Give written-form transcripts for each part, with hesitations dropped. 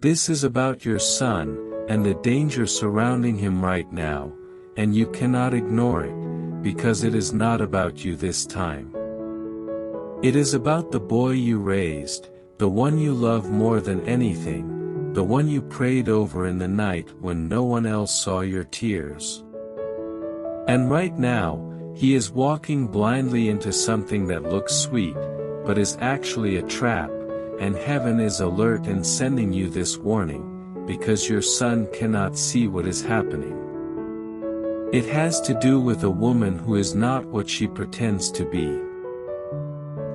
This is about your son, and the danger surrounding him right now, and you cannot ignore it, because it is not about you this time. It is about the boy you raised, the one you love more than anything, the one you prayed over in the night when no one else saw your tears. And right now, he is walking blindly into something that looks sweet, but is actually a trap, and heaven is alert and sending you this warning, because your son cannot see what is happening. It has to do with a woman who is not what she pretends to be.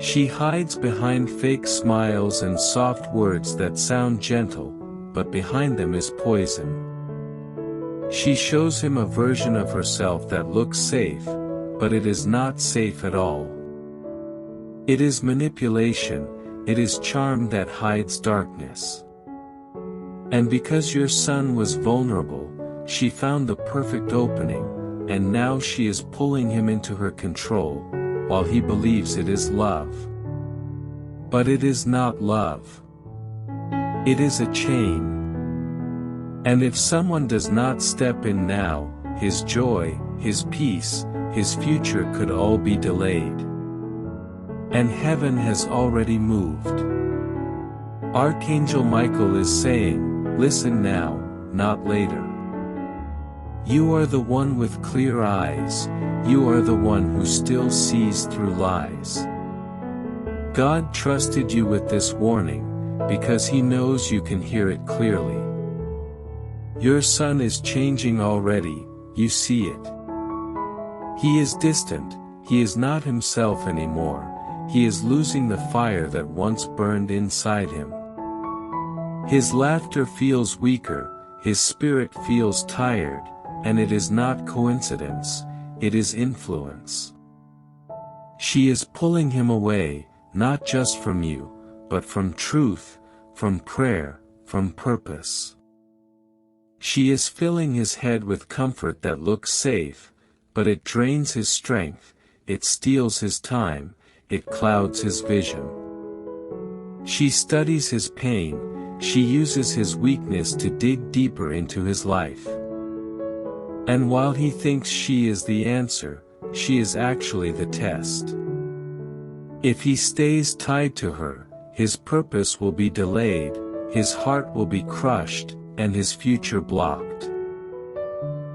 She hides behind fake smiles and soft words that sound gentle, but behind them is poison. She shows him a version of herself that looks safe, but it is not safe at all. It is manipulation, it is charm that hides darkness. And because your son was vulnerable, she found the perfect opening, and now she is pulling him into her control, while he believes it is love. But it is not love. It is a chain. And if someone does not step in now, his joy, his peace, his future could all be delayed. And heaven has already moved. Archangel Michael is saying, listen now, not later. You are the one with clear eyes, you are the one who still sees through lies. God trusted you with this warning, because He knows you can hear it clearly. Your son is changing already, you see it. He is distant, he is not himself anymore, he is losing the fire that once burned inside him. His laughter feels weaker, his spirit feels tired, and it is not coincidence, it is influence. She is pulling him away, not just from you, but from truth, from prayer, from purpose. She is filling his head with comfort that looks safe, but it drains his strength, it steals his time, it clouds his vision. She studies his pain, she uses his weakness to dig deeper into his life. And while he thinks she is the answer, she is actually the test. If he stays tied to her, his purpose will be delayed, his heart will be crushed, and his future blocked.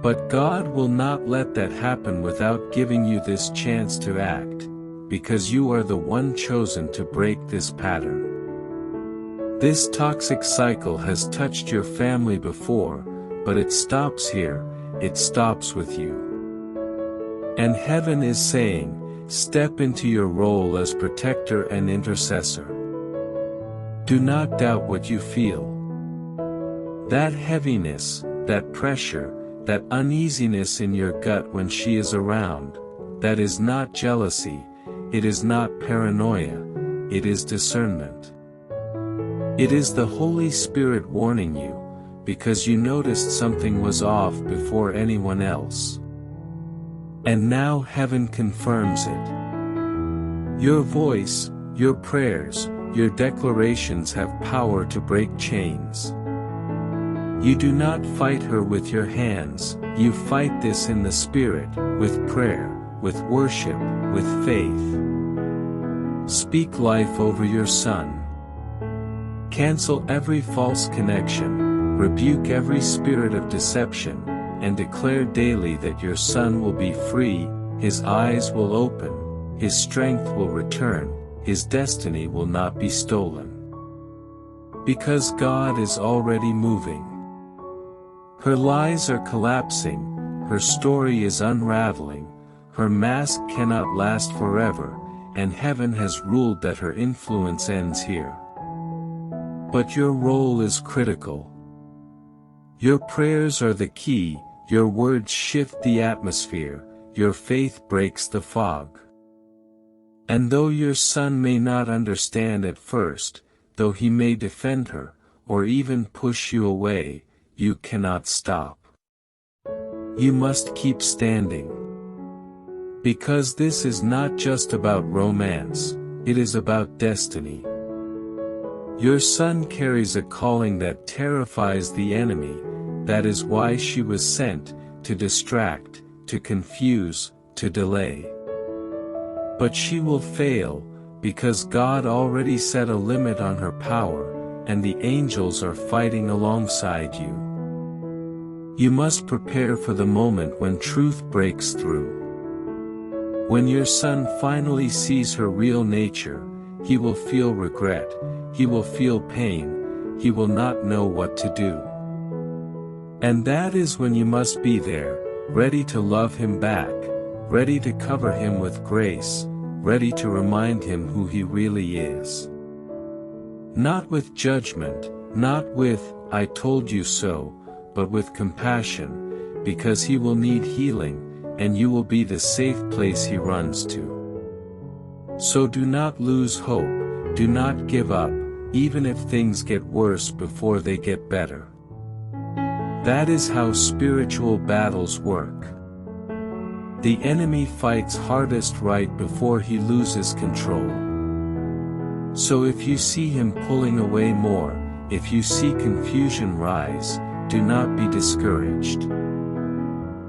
But God will not let that happen without giving you this chance to act, because you are the one chosen to break this pattern. This toxic cycle has touched your family before, but it stops here, it stops with you. And heaven is saying, step into your role as protector and intercessor. Do not doubt what you feel. That heaviness, that pressure, that uneasiness in your gut when she is around, that is not jealousy, it is not paranoia, it is discernment. It is the Holy Spirit warning you, because you noticed something was off before anyone else. And now heaven confirms it. Your voice, your prayers, your declarations have power to break chains. You do not fight her with your hands, you fight this in the Spirit, with prayer, with worship, with faith. Speak life over your son. Cancel every false connection, rebuke every spirit of deception, and declare daily that your son will be free, his eyes will open, his strength will return, his destiny will not be stolen. Because God is already moving. Her lies are collapsing, her story is unraveling, her mask cannot last forever, and heaven has ruled that her influence ends here. But your role is critical. Your prayers are the key, your words shift the atmosphere, your faith breaks the fog. And though your son may not understand at first, though he may defend her, or even push you away, you cannot stop. You must keep standing. Because this is not just about romance, it is about destiny. Your son carries a calling that terrifies the enemy. That is why she was sent, to distract, to confuse, to delay. But she will fail, because God already set a limit on her power, and the angels are fighting alongside you. You must prepare for the moment when truth breaks through. When your son finally sees her real nature, he will feel regret, he will feel pain, he will not know what to do. And that is when you must be there, ready to love him back, ready to cover him with grace, ready to remind him who he really is. Not with judgment, not with, "I told you so," but with compassion, because he will need healing, and you will be the safe place he runs to. So do not lose hope, do not give up, even if things get worse before they get better. That is how spiritual battles work. The enemy fights hardest right before he loses control. So if you see him pulling away more, if you see confusion rise, do not be discouraged.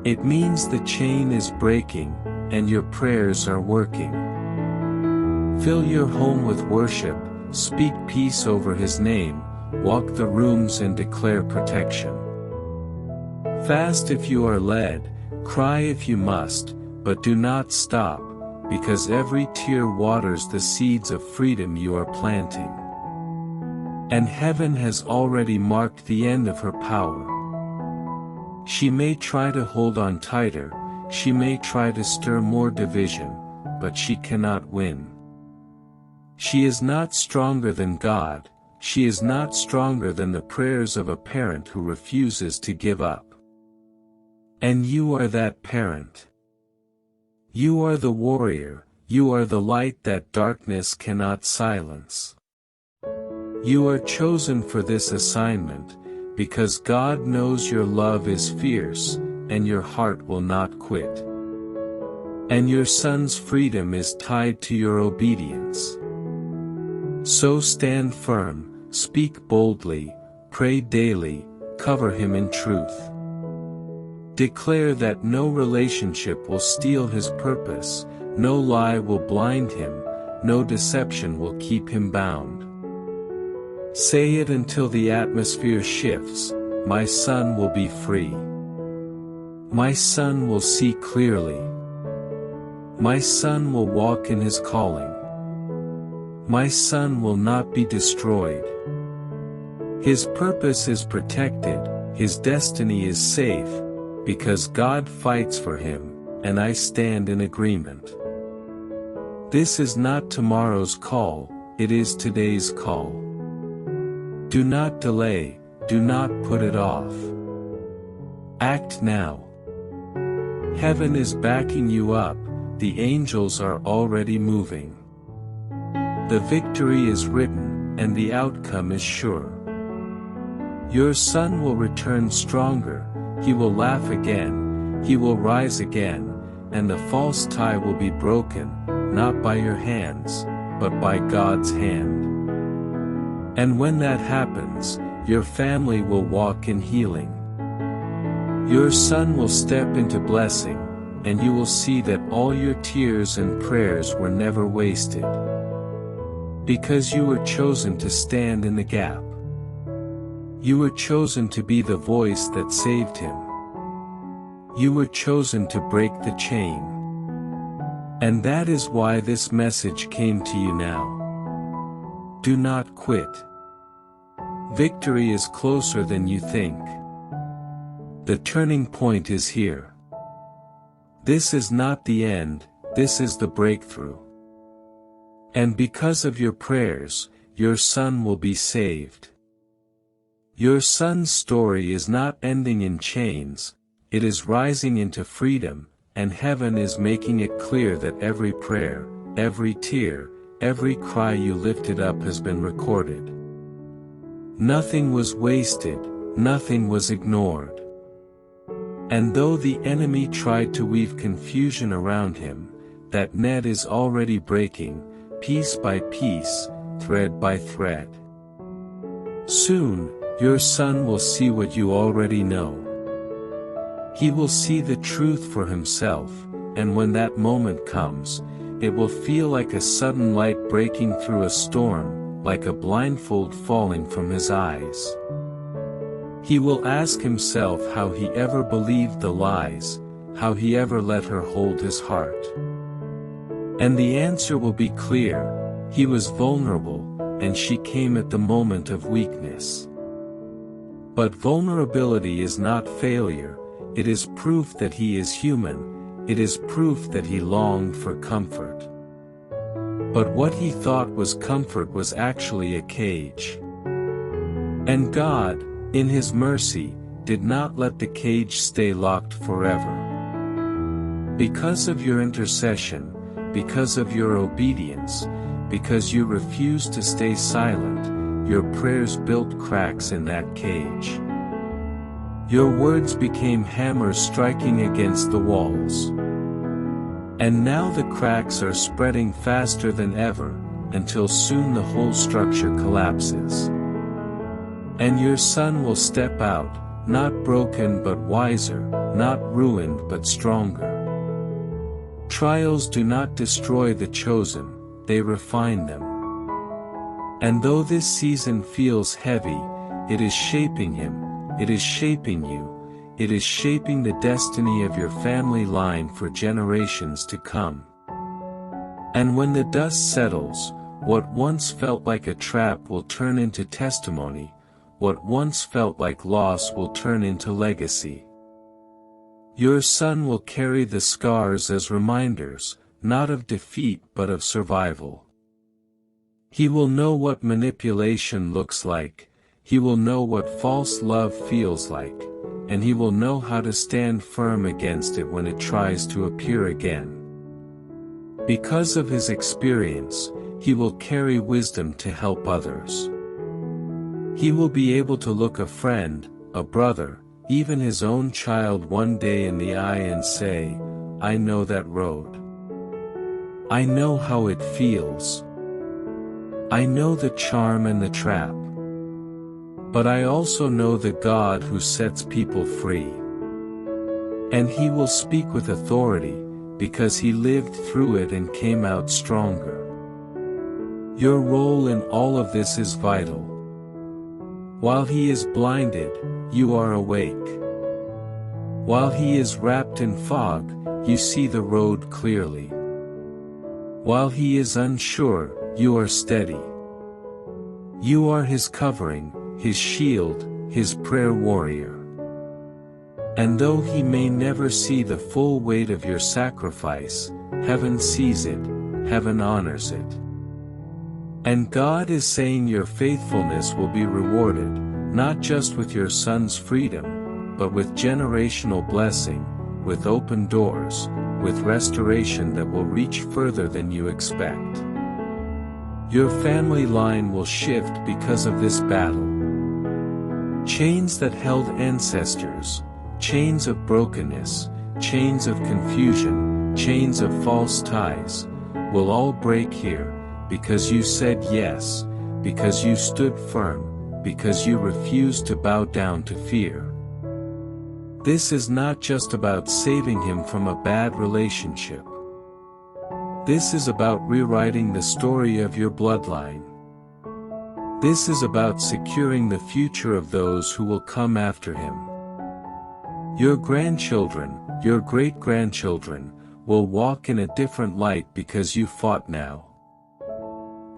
It means the chain is breaking, and your prayers are working. Fill your home with worship, speak peace over his name, walk the rooms and declare protection. Fast if you are led, cry if you must, but do not stop, because every tear waters the seeds of freedom you are planting. And heaven has already marked the end of her power. She may try to hold on tighter, she may try to stir more division, but she cannot win. She is not stronger than God, she is not stronger than the prayers of a parent who refuses to give up. And you are that parent. You are the warrior, you are the light that darkness cannot silence. You are chosen for this assignment, because God knows your love is fierce, and your heart will not quit. And your son's freedom is tied to your obedience. So stand firm, speak boldly, pray daily, cover him in truth. Declare that no relationship will steal his purpose, no lie will blind him, no deception will keep him bound. Say it until the atmosphere shifts, my son will be free. My son will see clearly. My son will walk in his calling. My son will not be destroyed. His purpose is protected, his destiny is safe, because God fights for him, and I stand in agreement. This is not tomorrow's call, it is today's call. Do not delay, do not put it off. Act now. Heaven is backing you up, the angels are already moving. The victory is written, and the outcome is sure. Your son will return stronger, he will laugh again, he will rise again, and the false tie will be broken, not by your hands, but by God's hand. And when that happens, your family will walk in healing. Your son will step into blessing, and you will see that all your tears and prayers were never wasted. Because you were chosen to stand in the gap. You were chosen to be the voice that saved him. You were chosen to break the chain. And that is why this message came to you now. Do not quit. Victory is closer than you think. The turning point is here. This is not the end, this is the breakthrough. And because of your prayers, your son will be saved. Your son's story is not ending in chains, it is rising into freedom, and heaven is making it clear that every prayer, every tear, every cry you lifted up has been recorded. Nothing was wasted, nothing was ignored. And though the enemy tried to weave confusion around him, that net is already breaking, piece by piece, thread by thread. Soon, your son will see what you already know. He will see the truth for himself, and when that moment comes, it will feel like a sudden light breaking through a storm, like a blindfold falling from his eyes. He will ask himself how he ever believed the lies, how he ever let her hold his heart. And the answer will be clear: he was vulnerable, and she came at the moment of weakness. But vulnerability is not failure, it is proof that he is human, it is proof that he longed for comfort. But what he thought was comfort was actually a cage. And God, in His mercy, did not let the cage stay locked forever. Because of your intercession, because of your obedience, because you refused to stay silent, your prayers built cracks in that cage. Your words became hammers striking against the walls. And now the cracks are spreading faster than ever, until soon the whole structure collapses. And your son will step out, not broken but wiser, not ruined but stronger. Trials do not destroy the chosen, they refine them. And though this season feels heavy, it is shaping him, it is shaping you, it is shaping the destiny of your family line for generations to come. And when the dust settles, what once felt like a trap will turn into testimony, what once felt like loss will turn into legacy. Your son will carry the scars as reminders, not of defeat but of survival. He will know what manipulation looks like, he will know what false love feels like, and he will know how to stand firm against it when it tries to appear again. Because of his experience, he will carry wisdom to help others. He will be able to look a friend, a brother, even his own child one day in the eye and say, "I know that road. I know how it feels. I know the charm and the trap. But I also know the God who sets people free." And he will speak with authority, because he lived through it and came out stronger. Your role in all of this is vital. While he is blinded, you are awake. While he is wrapped in fog, you see the road clearly. While he is unsure, you are steady. You are his covering, his shield, his prayer warrior. And though he may never see the full weight of your sacrifice, heaven sees it, heaven honors it. And God is saying your faithfulness will be rewarded, not just with your son's freedom, but with generational blessing, with open doors, with restoration that will reach further than you expect. Your family line will shift because of this battle. Chains that held ancestors, chains of brokenness, chains of confusion, chains of false ties, will all break here, because you said yes, because you stood firm, because you refused to bow down to fear. This is not just about saving him from a bad relationship. This is about rewriting the story of your bloodline. This is about securing the future of those who will come after him. Your grandchildren, your great-grandchildren, will walk in a different light because you fought now.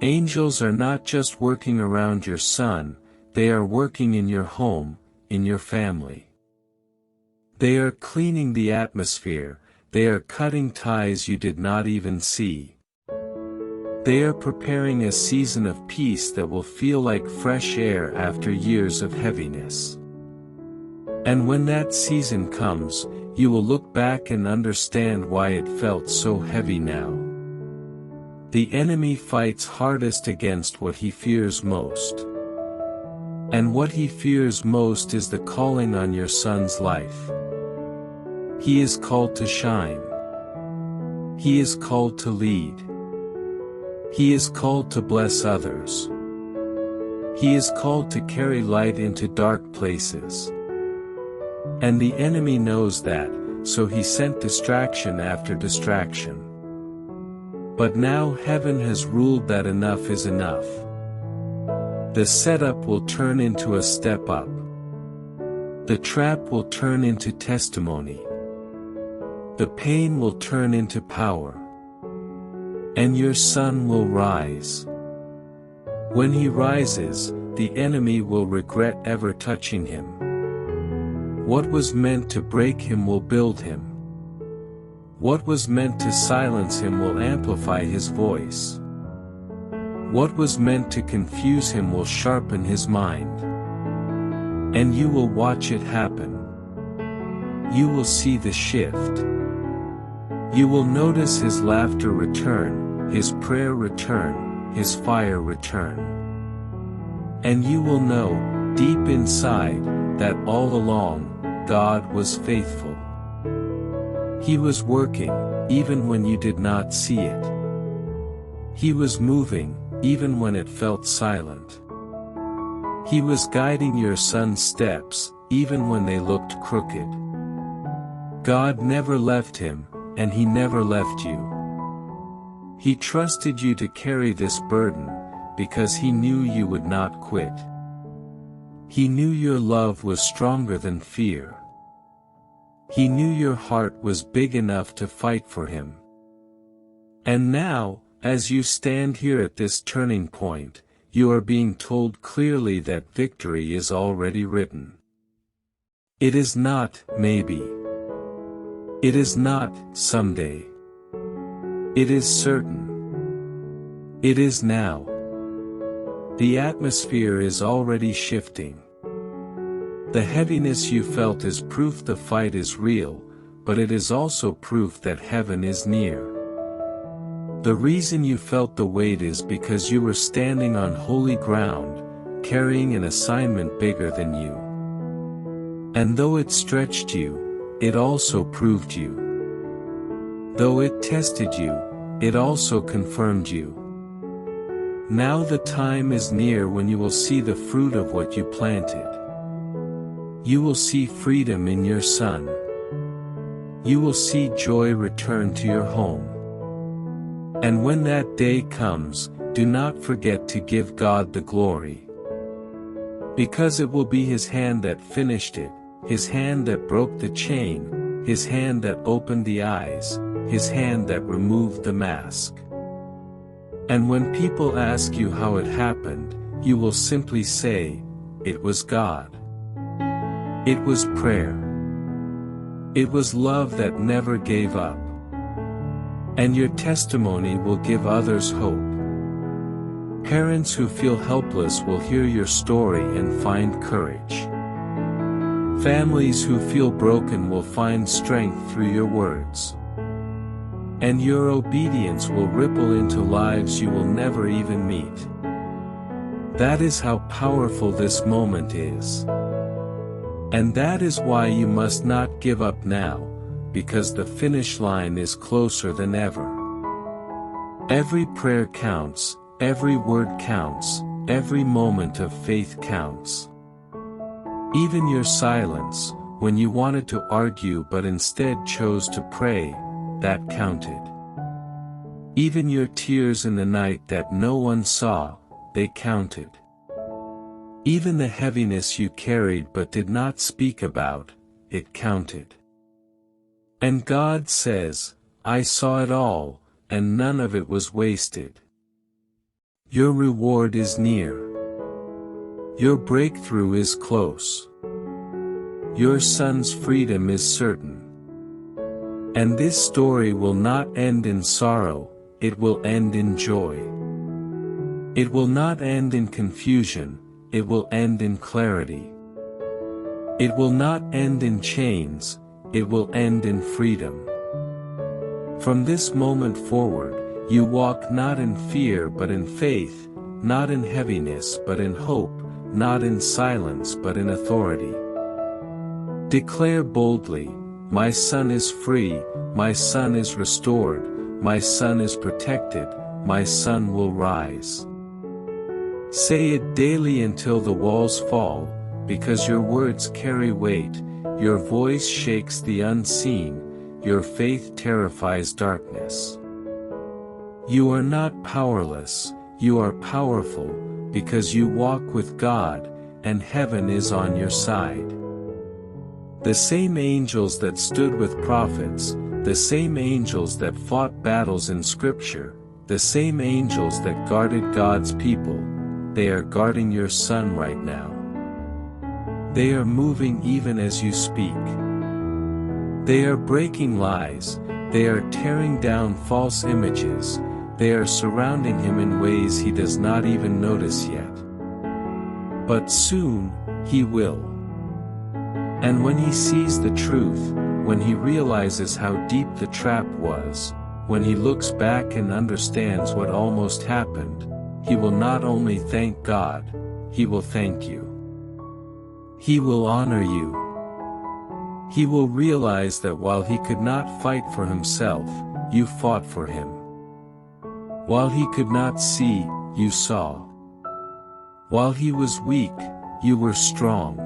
Angels are not just working around your son, they are working in your home, in your family. They are cleaning the atmosphere, they are cutting ties you did not even see. They are preparing a season of peace that will feel like fresh air after years of heaviness. And when that season comes, you will look back and understand why it felt so heavy now. The enemy fights hardest against what he fears most. And what he fears most is the calling on your son's life. He is called to shine. He is called to lead. He is called to bless others. He is called to carry light into dark places. And the enemy knows that, so he sent distraction after distraction. But now heaven has ruled that enough is enough. The setup will turn into a step up. The trap will turn into testimony. The pain will turn into power. And your son will rise. When he rises, the enemy will regret ever touching him. What was meant to break him will build him. What was meant to silence him will amplify his voice. What was meant to confuse him will sharpen his mind. And you will watch it happen. You will see the shift. You will notice his laughter return, his prayer return, his fire return. And you will know, deep inside, that all along, God was faithful. He was working, even when you did not see it. He was moving, even when it felt silent. He was guiding your son's steps, even when they looked crooked. God never left him, and he never left you. He trusted you to carry this burden, because he knew you would not quit. He knew your love was stronger than fear. He knew your heart was big enough to fight for him. And now, as you stand here at this turning point, you are being told clearly that victory is already written. It is not, maybe. It is not, someday. It is certain. It is now. The atmosphere is already shifting. The heaviness you felt is proof the fight is real, but it is also proof that heaven is near. The reason you felt the weight is because you were standing on holy ground, carrying an assignment bigger than you. And though it stretched you, it also proved you. Though it tested you, it also confirmed you. Now the time is near when you will see the fruit of what you planted. You will see freedom in your son. You will see joy return to your home. And when that day comes, do not forget to give God the glory. Because it will be His hand that finished it, His hand that broke the chain, His hand that opened the eyes, His hand that removed the mask. And when people ask you how it happened, you will simply say, it was God. It was prayer. It was love that never gave up. And your testimony will give others hope. Parents who feel helpless will hear your story and find courage. Families who feel broken will find strength through your words. And your obedience will ripple into lives you will never even meet. That is how powerful this moment is. And that is why you must not give up now, because the finish line is closer than ever. Every prayer counts, every word counts, every moment of faith counts. Even your silence, when you wanted to argue but instead chose to pray, that counted. Even your tears in the night that no one saw, they counted. Even the heaviness you carried but did not speak about, it counted. And God says, I saw it all, and none of it was wasted. Your reward is near. Your breakthrough is close. Your son's freedom is certain. And this story will not end in sorrow, it will end in joy. It will not end in confusion, it will end in clarity. It will not end in chains, it will end in freedom. From this moment forward, you walk not in fear but in faith, not in heaviness but in hope, not in silence but in authority. Declare boldly, my son is free, my son is restored, my son is protected, my son will rise. Say it daily until the walls fall, because your words carry weight, your voice shakes the unseen, your faith terrifies darkness. You are not powerless, you are powerful, because you walk with God, and heaven is on your side. The same angels that stood with prophets, the same angels that fought battles in Scripture, the same angels that guarded God's people, they are guarding your son right now. They are moving even as you speak. They are breaking lies, they are tearing down false images, they are surrounding him in ways he does not even notice yet. But soon, he will. And when he sees the truth, when he realizes how deep the trap was, when he looks back and understands what almost happened, he will not only thank God, he will thank you. He will honor you. He will realize that while he could not fight for himself, you fought for him. While he could not see, you saw. While he was weak, you were strong.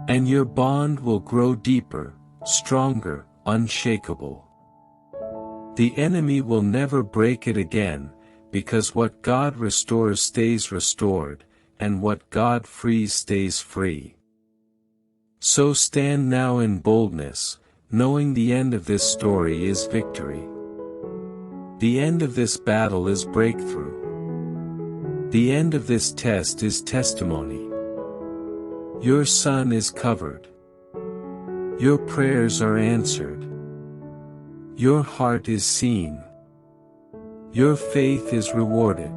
And your bond will grow deeper, stronger, unshakable. The enemy will never break it again, because what God restores stays restored, and what God frees stays free. So stand now in boldness, knowing the end of this story is victory. The end of this battle is breakthrough. The end of this test is testimony. Your son is covered. Your prayers are answered. Your heart is seen. Your faith is rewarded.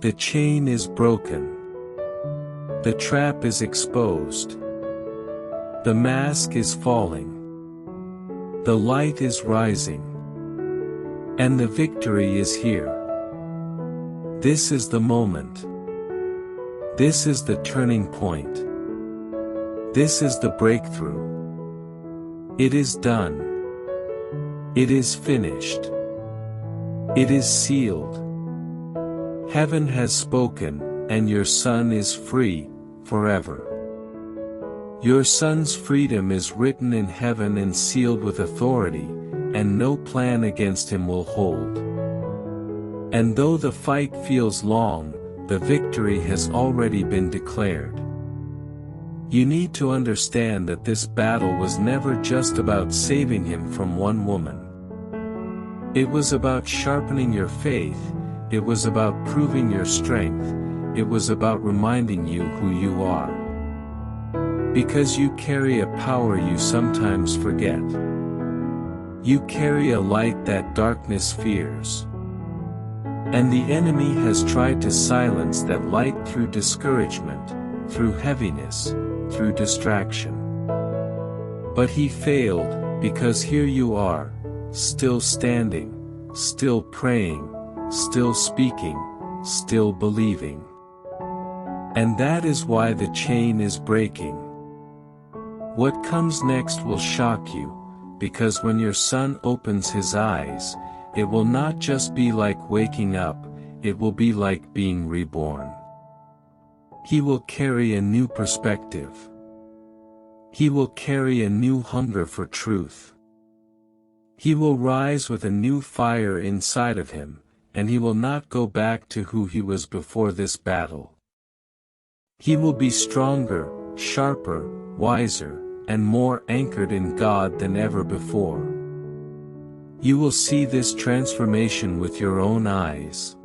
The chain is broken. The trap is exposed. The mask is falling. The light is rising. And the victory is here. This is the moment. This is the turning point. This is the breakthrough. It is done. It is finished. It is sealed. Heaven has spoken, and your son is free, forever. Your son's freedom is written in heaven and sealed with authority, and no plan against him will hold. And though the fight feels long, the victory has already been declared. You need to understand that this battle was never just about saving him from one woman. It was about sharpening your faith, it was about proving your strength, it was about reminding you who you are. Because you carry a power you sometimes forget. You carry a light that darkness fears. And the enemy has tried to silence that light through discouragement, through heaviness, through distraction. But he failed, because here you are, still standing, still praying, still speaking, still believing. And that is why the chain is breaking. What comes next will shock you, because when your son opens his eyes, it will not just be like waking up, it will be like being reborn. He will carry a new perspective. He will carry a new hunger for truth. He will rise with a new fire inside of him, and he will not go back to who he was before this battle. He will be stronger, sharper, wiser, and more anchored in God than ever before. You will see this transformation with your own eyes.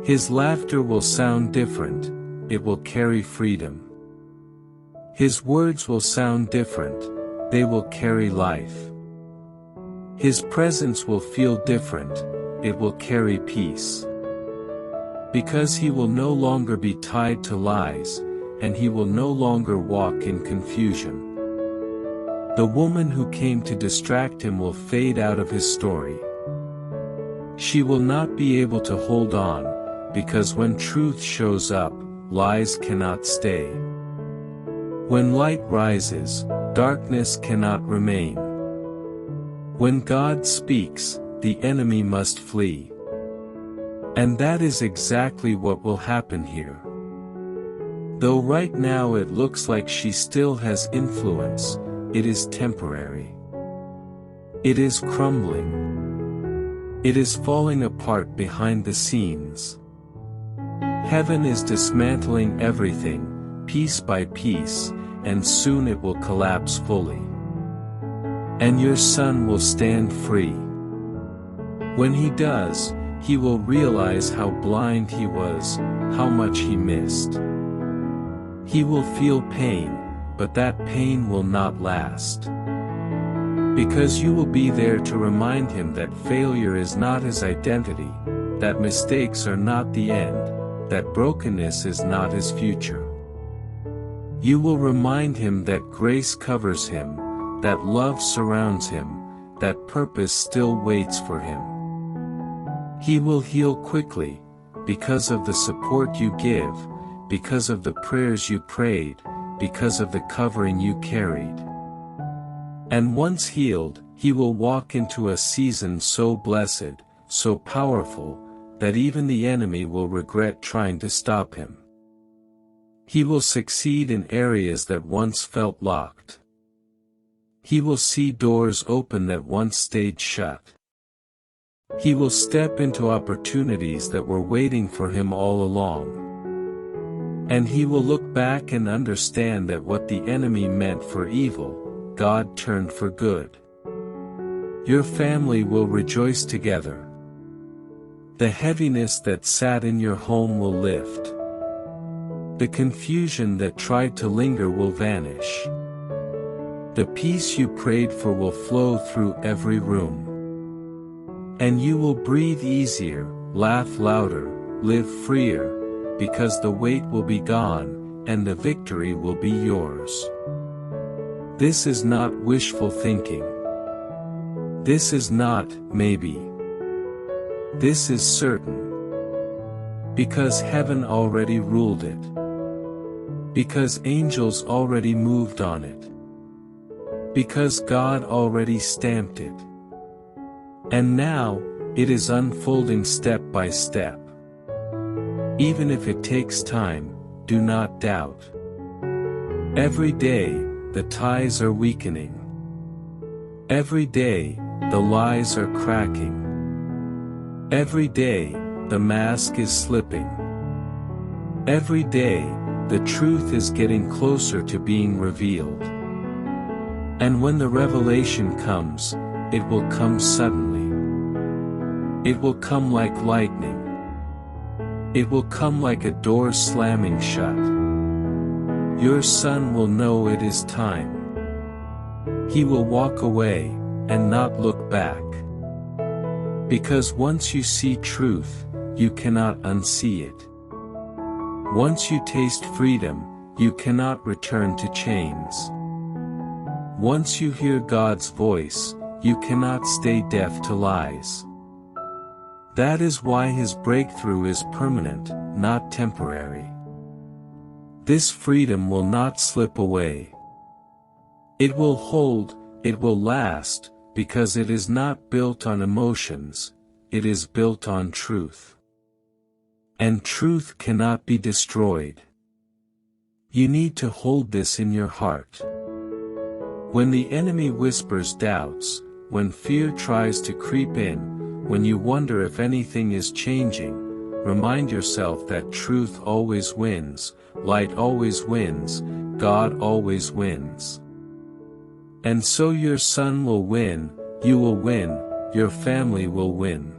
His laughter will sound different, it will carry freedom. His words will sound different, they will carry life. His presence will feel different, it will carry peace. Because he will no longer be tied to lies, and he will no longer walk in confusion. The woman who came to distract him will fade out of his story. She will not be able to hold on, because when truth shows up, lies cannot stay. When light rises, darkness cannot remain. When God speaks, the enemy must flee. And that is exactly what will happen here. Though right now it looks like she still has influence, it is temporary. It is crumbling. It is falling apart behind the scenes. Heaven is dismantling everything, piece by piece, and soon it will collapse fully. And your son will stand free. When he does, he will realize how blind he was, how much he missed. He will feel pain, but that pain will not last. Because you will be there to remind him that failure is not his identity, that mistakes are not the end, that brokenness is not his future. You will remind him that grace covers him, that love surrounds him, that purpose still waits for him. He will heal quickly, because of the support you give, because of the prayers you prayed, because of the covering you carried. And once healed, he will walk into a season so blessed, so powerful, that even the enemy will regret trying to stop him. He will succeed in areas that once felt locked. He will see doors open that once stayed shut. He will step into opportunities that were waiting for him all along. And he will look back and understand that what the enemy meant for evil, God turned for good. Your family will rejoice together. The heaviness that sat in your home will lift. The confusion that tried to linger will vanish. The peace you prayed for will flow through every room. And you will breathe easier, laugh louder, live freer, because the weight will be gone, and the victory will be yours. This is not wishful thinking. This is not, maybe. This is certain. Because heaven already ruled it. Because angels already moved on it. Because God already stamped it. And now, it is unfolding step by step. Even if it takes time, do not doubt. Every day, the ties are weakening. Every day, the lies are cracking. Every day, the mask is slipping. Every day, the truth is getting closer to being revealed. And when the revelation comes, it will come suddenly. It will come like lightning. It will come like a door slamming shut. Your son will know it is time. He will walk away, and not look back. Because once you see truth, you cannot unsee it. Once you taste freedom, you cannot return to chains. Once you hear God's voice, you cannot stay deaf to lies. That is why his breakthrough is permanent, not temporary. This freedom will not slip away. It will hold, it will last, because it is not built on emotions, it is built on truth. And truth cannot be destroyed. You need to hold this in your heart. When the enemy whispers doubts, when fear tries to creep in, when you wonder if anything is changing, remind yourself that truth always wins, light always wins, God always wins. And so your son will win, you will win, your family will win.